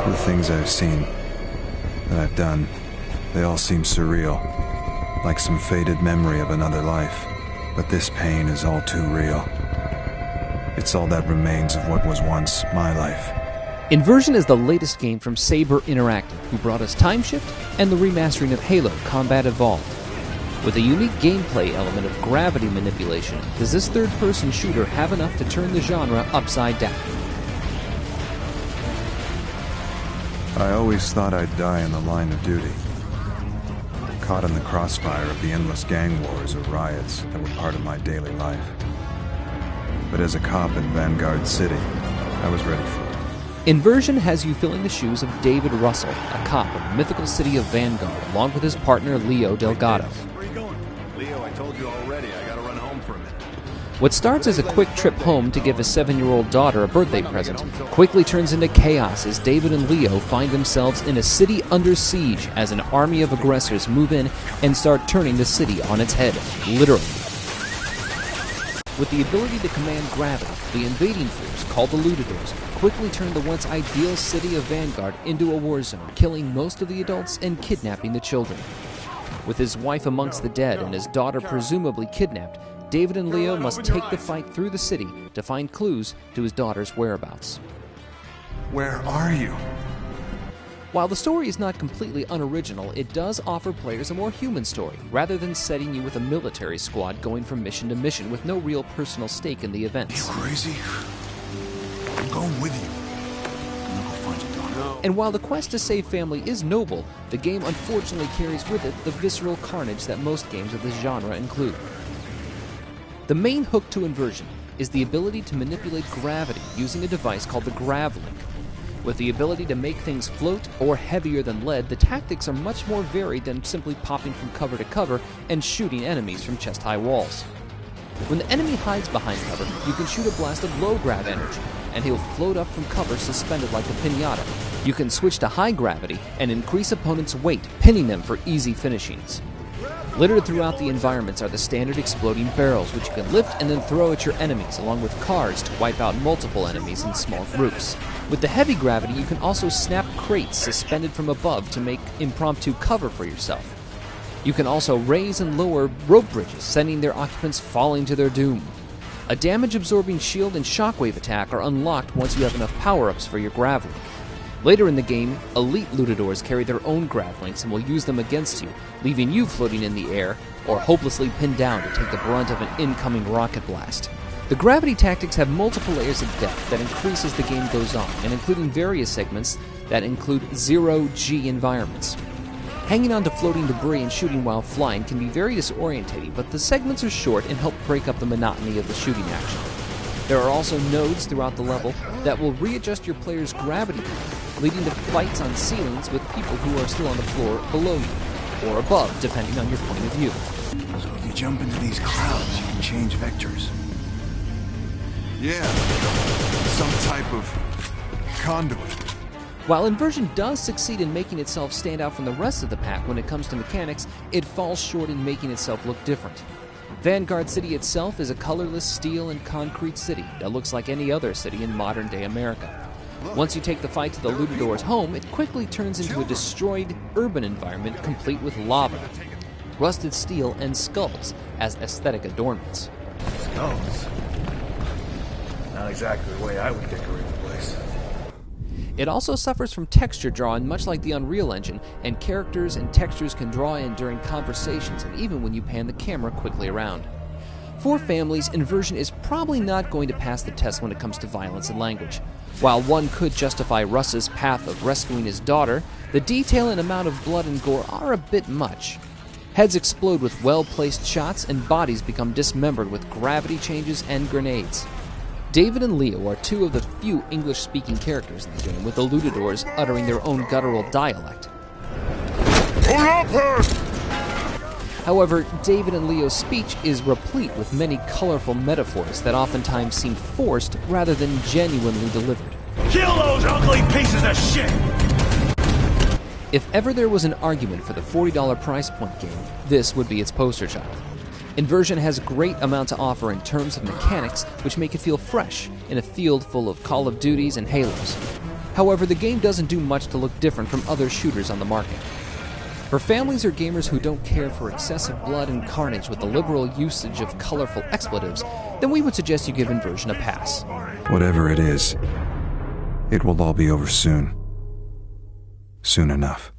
The things I've seen, that I've done, they all seem surreal, like some faded memory of another life. But this pain is all too real. It's all that remains of what was once my life. Inversion is the latest game from Saber Interactive, who brought us Time Shift and the remastering of Halo Combat Evolved. With a unique gameplay element of gravity manipulation, does this third-person shooter have enough to turn the genre upside down? I always thought I'd die in the line of duty, caught in the crossfire of the endless gang wars or riots that were part of my daily life. But as a cop in Vanguard City, I was ready for it. Inversion has you filling the shoes of David Russell, a cop of the mythical city of Vanguard, along with his partner Leo Delgado. Where are you going? Leo, I told you already, I gotta run home for a minute. What starts as a quick trip home to give his 7-year-old daughter a birthday present quickly turns into chaos as David and Leo find themselves in a city under siege as an army of aggressors move in and start turning the city on its head, literally. With the ability to command gravity, the invading force, called the Lutadors, quickly turned the once ideal city of Vanguard into a war zone, killing most of the adults and kidnapping the children. With his wife amongst the dead and his daughter presumably kidnapped, David and Leo must take the fight through the city to find clues to his daughter's whereabouts. Where are you? While the story is not completely unoriginal, it does offer players a more human story, rather than setting you with a military squad going from mission to mission with no real personal stake in the events. You crazy? I'm going with you. I'm gonna go find your daughter. And while the quest to save family is noble, the game unfortunately carries with it the visceral carnage that most games of this genre include. The main hook to Inversion is the ability to manipulate gravity using a device called the GravLink. With the ability to make things float or heavier than lead, the tactics are much more varied than simply popping from cover to cover and shooting enemies from chest-high walls. When the enemy hides behind cover, you can shoot a blast of low grav energy, and he'll float up from cover suspended like a piñata. You can switch to high gravity and increase opponents' weight, pinning them for easy finishings. Littered throughout the environments are the standard exploding barrels, which you can lift and then throw at your enemies, along with cars to wipe out multiple enemies in small groups. With the heavy gravity, you can also snap crates suspended from above to make impromptu cover for yourself. You can also raise and lower rope bridges, sending their occupants falling to their doom. A damage-absorbing shield and shockwave attack are unlocked once you have enough power-ups for your GravLink. Later in the game, elite Lutadors carry their own GravLinks and will use them against you, leaving you floating in the air or hopelessly pinned down to take the brunt of an incoming rocket blast. The gravity tactics have multiple layers of depth that increase as the game goes on, and including various segments that include zero-G environments. Hanging on to floating debris and shooting while flying can be very disorientating, but the segments are short and help break up the monotony of the shooting action. There are also nodes throughout the level that will readjust your player's gravity, leading to fights on ceilings with people who are still on the floor below you, or above, depending on your point of view. So if you jump into these clouds, you can change vectors. Yeah, some type of conduit. While Inversion does succeed in making itself stand out from the rest of the pack when it comes to mechanics, it falls short in making itself look different. Vanguard City itself is a colorless steel and concrete city that looks like any other city in modern-day America. Once you take the fight to the Lutadors' home, it quickly turns into a destroyed urban environment complete with lava, rusted steel, and skulls as aesthetic adornments. Skulls? Not exactly the way I would decorate the place. It also suffers from texture drawing, much like the Unreal Engine, and characters and textures can draw in during conversations and even when you pan the camera quickly around. For families, Inversion is probably not going to pass the test when it comes to violence and language. While one could justify Russ's path of rescuing his daughter, the detail and amount of blood and gore are a bit much. Heads explode with well-placed shots, and bodies become dismembered with gravity changes and grenades. David and Leo are two of the few English-speaking characters in the game, with the Lutadors uttering their own guttural dialect. However, David and Leo's speech is replete with many colorful metaphors that oftentimes seem forced rather than genuinely delivered. Kill those ugly pieces of shit! If ever there was an argument for the $40 price point game, this would be its poster child. Inversion has a great amount to offer in terms of mechanics, which make it feel fresh in a field full of Call of Duties and Halos. However, the game doesn't do much to look different from other shooters on the market. For families or gamers who don't care for excessive blood and carnage with the liberal usage of colorful expletives, then we would suggest you give Inversion a pass. Whatever it is, it will all be over soon. Soon enough.